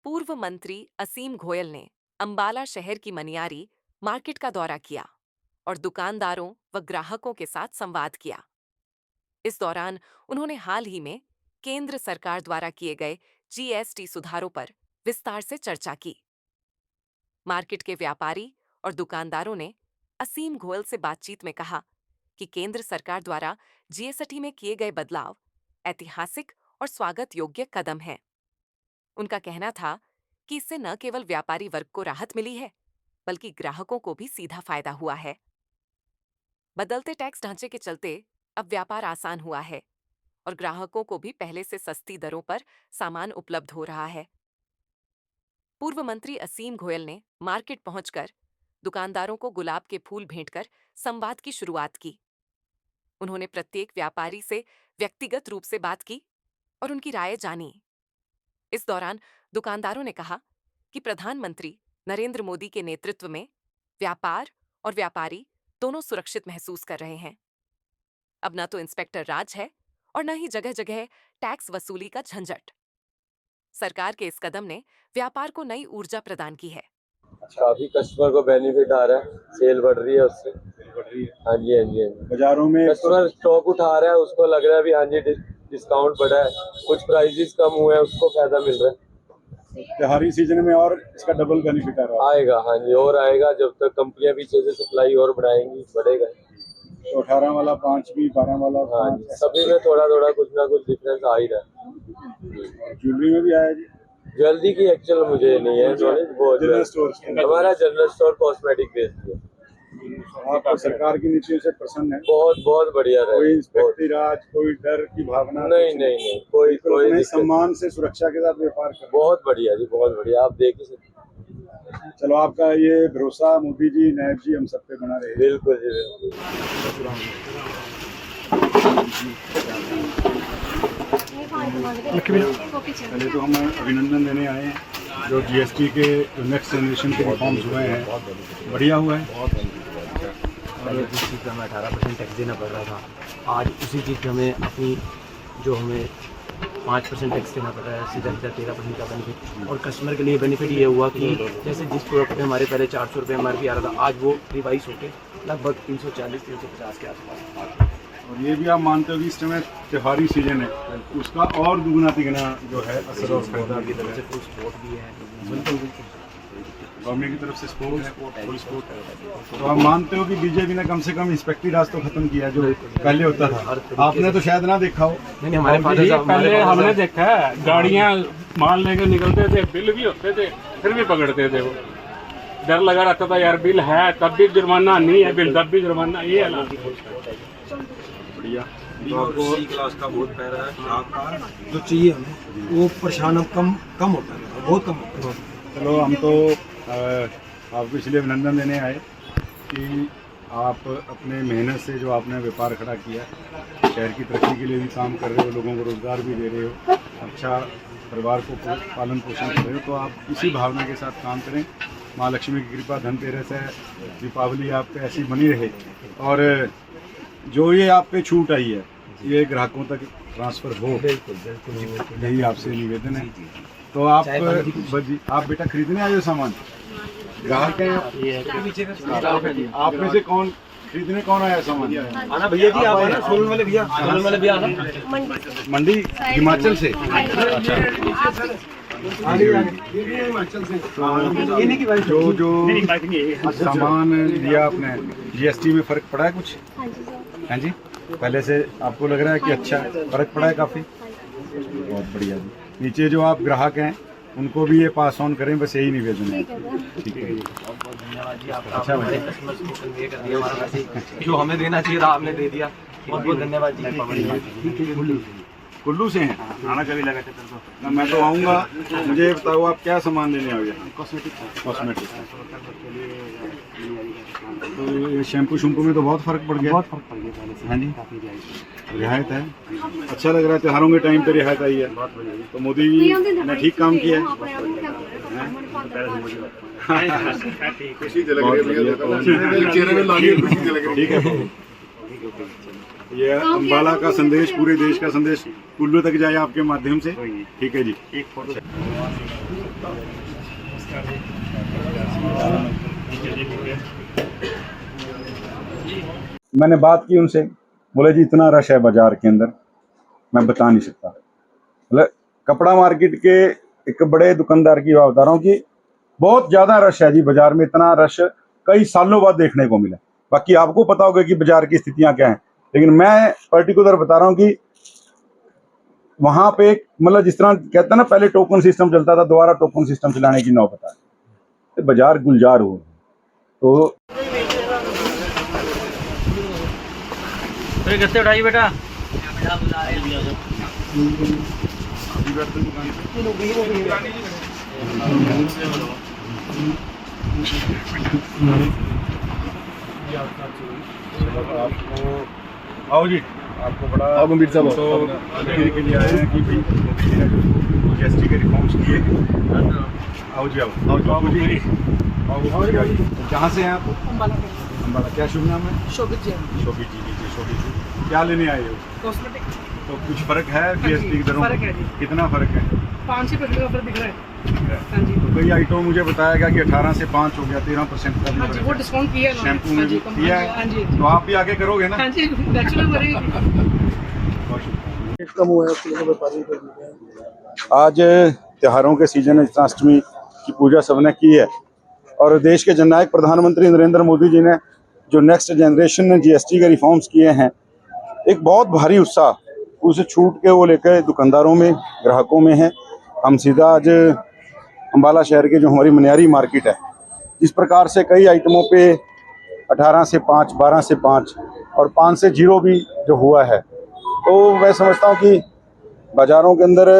पूर्व मंत्री असीम घोयल ने अंबाला शहर की मनियारी मार्केट का दौरा किया और दुकानदारों व ग्राहकों के साथ संवाद किया। इस दौरान उन्होंने हाल ही में केंद्र सरकार द्वारा किए गए जीएसटी सुधारों पर विस्तार से चर्चा की। मार्केट के व्यापारी और दुकानदारों ने असीम घोयल से बातचीत में कहा कि केंद्र सरकार द्वारा जीएसटी में किए गए बदलाव ऐतिहासिक और स्वागत योग्य कदम है। उनका कहना था कि इससे न केवल व्यापारी वर्ग को राहत मिली है, बल्कि ग्राहकों को भी सीधा फायदा हुआ है। बदलते टैक्स ढांचे के चलते अब व्यापार आसान हुआ है और ग्राहकों को भी पहले से सस्ती दरों पर सामान उपलब्ध हो रहा है। पूर्व मंत्री असीम घोयल ने मार्केट पहुंचकर दुकानदारों को गुलाब के फूल भेंटकर संवाद की शुरुआत की। उन्होंने प्रत्येक व्यापारी से व्यक्तिगत रूप से बात की और उनकी राय जानी। इस दौरान दुकानदारों ने कहा कि प्रधानमंत्री नरेंद्र मोदी के नेतृत्व में व्यापार और व्यापारी दोनों सुरक्षित महसूस कर रहे हैं। अब न तो इंस्पेक्टर राज है और न ही जगह जगह टैक्स वसूली का झंझट। सरकार के इस कदम ने व्यापार को नई ऊर्जा प्रदान की है। काफी कस्टमर को बेनिफिट आ रहा है, सेल बढ़ रही है उससे। हाँ जी, हाँ जी, हाँ जी। बाजारों में कस्टमर स्टॉक उठा रहा है, उसको लग रहा है भी हाँ जी डिस्काउंट बढ़ा है, कुछ प्राइसेस कम हुए हैं, उसको फायदा मिल रहा है। त्योहारी सीजन में और इसका डबल बेनिफिट आ रहा है। आएगा, हाँ जी, और आएगा। जब तक कंपनियां पीछे से सप्लाई और बढ़ाएंगी, बढ़ेगा। तो 18 वाला 5 भी, 12 वाला 5, सभी में थोड़ा थोड़ा कुछ ना कुछ डिफरेंस आ ही रहा है। ज्वेलरी में भी आया जी। जल्दी की एक्चुअल मुझे नहीं है नॉलेज, वो जनरल स्टोर हमारा जनरल स्टोर कॉस्मेटिक बेस्ड है। आप सरकार की नीतियों से प्रसन्न है? बहुत बहुत बढ़िया रहा। कोई इंस्पेक्टरी राज, कोई डर की भावना नहीं, कोई सम्मान से सुरक्षा के साथ व्यापार कर। बहुत बढ़िया जी, बहुत बढ़िया। आप देख ही सकते। चलो, आपका ये भरोसा मोदी जी, नायब जी हम सब पे बना रहे। बिल्कुल जी, बिल्कुल। पहले तो हम अभिनंदन देने आए हैं जो जीएसटी के नेक्स्ट जनरेशन के रिफॉर्म्स हुए हैं, बढ़िया हुआ है। पहले जिस चीज़ पर हमें 18% टैक्स देना पड़ रहा था, आज उसी चीज़ पर हमें अपनी जो हमें 5% टैक्स देना पड़ रहा है, सीधा 13% का बेनिफिट। और कस्टमर के लिए बेनिफिट ये हुआ कि जैसे जिस प्रोडक्ट पे हमारे पहले 400 रुपये MRP आ रहा था, आज वो रिवाइज होकर लगभग 340-350 के आसपास। और ये भी आप मानते हो कि इस समय त्योहारी सीजन है, उसका और दुगना तिगना जो है असर और फायदा की तरफ से फुल सपोर्ट भी है। बिल्कुल गवर्नमेंट की तरफ से सपोर्ट है, फुल सपोर्ट है। तो आप मानते हो कि बीजेपी ने कम से कम इंस्पेक्टरी राज तो खत्म किया जो पहले होता था। आपने तो शायद ना देखा हो। नहीं, हमारे पहले हमने देखा है, गाड़ियाँ माल लेके निकलते थे, बिल भी होते थे, फिर भी पकड़ते थे। वो डर लगा रहता था, यार बिल है तब भी जुर्माना, नहीं है बिल तब भी जुर्माना। ये है ना बढ़िया। तो आपको सी क्लास का बहुत पैरा है, आपका जो चाहिए हमें वो परेशान अब कम होता है, बहुत कम होता है। चलो, हम तो आपको इसलिए अभिनंदन देने आए कि आप अपने मेहनत से जो आपने व्यापार खड़ा किया, शहर की तरक्की के लिए भी काम कर रहे हो, लोगों को रोज़गार भी दे रहे हो, अच्छा परिवार को पालन पोषण कर रहे हो। तो आप इसी भावना के साथ काम करें। माँ लक्ष्मी की कृपा, धनतेरस है, दीपावली आप पे ऐसी बनी रहे और जो ये आप पे छूट आई है ये ग्राहकों तक ट्रांसफ़र हो। बिल्कुल यही आपसे निवेदन है। तो आप बेटा खरीदने आए हो सामान, ग्राहक हैं आप में से कौन खरीदने कौन आया सामान? आना भैया जी, आप आना, सोलन वाले भैया, सोलन वाले भैया आना। मंडी हिमाचल से। अच्छा, हिमाचल से जो सामान लिया आपने, जीएसटी में फ़र्क पड़ा है कुछ? हाँ जी, पहले से आपको लग रहा है कि अच्छा फ़र्क पड़ा है काफ़ी? बहुत बढ़िया जी। नीचे जो आप ग्राहक हैं उनको भी ये पास ऑन करें, बस यही निवेदन है। ठीक है जी, धन्यवाद जी। अच्छा भाई, जो हमें देना चाहिए था आपने दे दिया, बहुत बहुत धन्यवाद जी। कुल्लू से हैं? आना कभी लगा था? मैं तो आऊँगा। मुझे बताओ आप क्या सामान लेने आओगे? कॉस्मेटिक। तो ये शैम्पू शैम्पू में तो बहुत फ़र्क पड़ गया। पहले से। हाँ जी, रियायत है। अच्छा लग रहा है, त्योहारों के टाइम पे रियायत आई है, तो मोदी जी ने ठीक काम किया है। ठीक है। ये अंबाला का संदेश, पूरे देश का संदेश कुल्लू तक जाए आपके माध्यम से। ठीक है जी। मैंने बात की उनसे, बोले जी इतना रश है बाजार के अंदर, मैं बता नहीं सकता। मतलब कपड़ा मार्केट के एक बड़े दुकानदार की बात बता रहा हूँ कि बहुत ज़्यादा रश है जी बाजार में, इतना रश कई सालों बाद देखने को मिला। बाकी आपको पता होगा कि बाजार की स्थितियाँ क्या हैं, लेकिन मैं पर्टिकुलर बता रहा हूँ कि वहाँ पे मतलब जिस तरह कहते हैं ना, पहले टोकन सिस्टम चलता था, दोबारा टोकन सिस्टम चलाने की नौबत आ गई, बाजार गुलजार हो। तो गत्ते उठाइए बेटा। आपको आओ जी, आपको बड़ा गंभीर साहब तो देखने के लिए आए हैं कि भाई जीएसटी के रिफॉर्म्स किए। आओ जी, आओ जी, आओ जी। कहाँ से हैं आप? अम्बाला। क्या शुभ नाम है? शोभित जी। शोभित जी, शोभित जी, क्या लेने आए हो? कॉस्मेटिक। तो कुछ फर्क है जीएसटी की दरों? फर्क है जी। कितना फर्क है? 5-6% का फर्क दिख रहा है। हाँ जी। तो कई आइटम मुझे बताया गया कि 18 से 5 हो गया, 13% का भी हाँ जी, फर्क वो है। डिस्काउंट किया है शैम्पू में हाँ भी जी, किया है? हाँ जी। तो आप भी आगे करोगे ना? हाँ जी, बैचलर भरेगी। कम हुआ है व्यापारी को। आज त्योहारों के सीजन है, जन्माष्टमी की पूजा सबने की है और देश के जननायक प्रधानमंत्री नरेंद्र मोदी जी ने जो नेक्स्ट जनरेशन ने जीएसटी के रिफॉर्म्स किए हैं, एक बहुत भारी उत्साह उस छूट के वो लेकर दुकानदारों में, ग्राहकों में है। हम सीधा आज अम्बाला शहर के जो हमारी मनियारी मार्केट है, इस प्रकार से कई आइटमों पे 18 से 5, 12 से 5 और 5 से 0 भी जो हुआ है, तो मैं समझता हूँ कि बाज़ारों के अंदर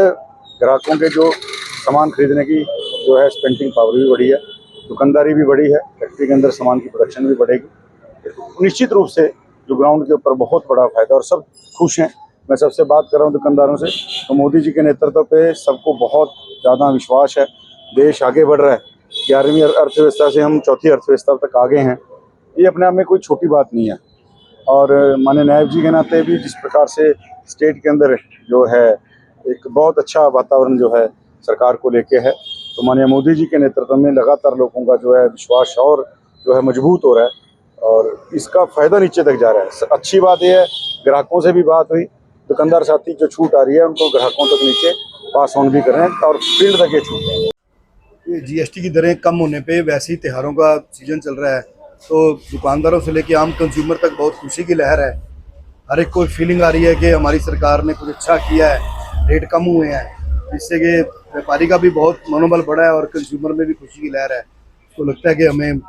ग्राहकों के जो सामान खरीदने की जो है स्पेंडिंग पावर भी बढ़ी है, दुकानदारी भी बढ़ी है, फैक्ट्री के अंदर सामान की प्रोडक्शन भी बढ़ेगी। निश्चित रूप से जो ग्राउंड के ऊपर बहुत बड़ा फायदा और सब खुश हैं। मैं सबसे बात कर रहा हूँ दुकानदारों से, तो मोदी जी के नेतृत्व पे सबको बहुत ज़्यादा विश्वास है। देश आगे बढ़ रहा है, 11वीं अर्थव्यवस्था से हम 4थी अर्थव्यवस्था तक आगे हैं। ये अपने आप में कोई छोटी बात नहीं है। और माननीय नायब जी के नाते भी जिस प्रकार से स्टेट के अंदर जो है एक बहुत अच्छा वातावरण जो है सरकार को लेके है, तो माननीय मोदी जी के नेतृत्व में लगातार लोगों का जो है विश्वास और जो है मजबूत हो रहा है और इसका फायदा नीचे तक जा रहा है। अच्छी बात यह है, ग्राहकों से भी बात हुई, दुकानदार साथी जो छूट आ रही है उनको ग्राहकों तक नीचे पास ऑन भी कर रहे हैं और फील्ड तक ये छूट है। जीएसटी की दरें कम होने पे वैसे ही त्योहारों का सीजन चल रहा है, तो दुकानदारों से लेके आम कंज्यूमर तक बहुत खुशी की लहर है। हर एक को फीलिंग आ रही है कि हमारी सरकार ने कुछ अच्छा किया है, रेट कम हुए हैं, जिससे कि व्यापारी का भी बहुत मनोबल बढ़ा है और कंज्यूमर में भी खुशी की लहर है। तो लगता है कि हमें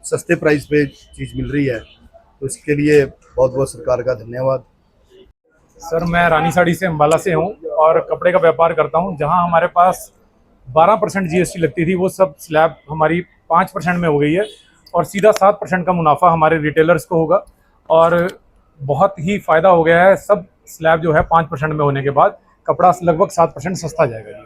सस्ते प्राइस पे चीज़ मिल रही है, तो इसके लिए बहुत बहुत सरकार का धन्यवाद। सर, मैं रानी साड़ी से अम्बाला से हूँ और कपड़े का व्यापार करता हूँ। जहाँ हमारे पास 12% जीएसटी लगती थी, वो सब स्लैब हमारी 5% में हो गई है और सीधा 7% का मुनाफा हमारे रिटेलर्स को होगा और बहुत ही फ़ायदा हो गया है। सब स्लैब जो है 5% में होने के बाद कपड़ा लगभग 7% सस्ता जाएगा।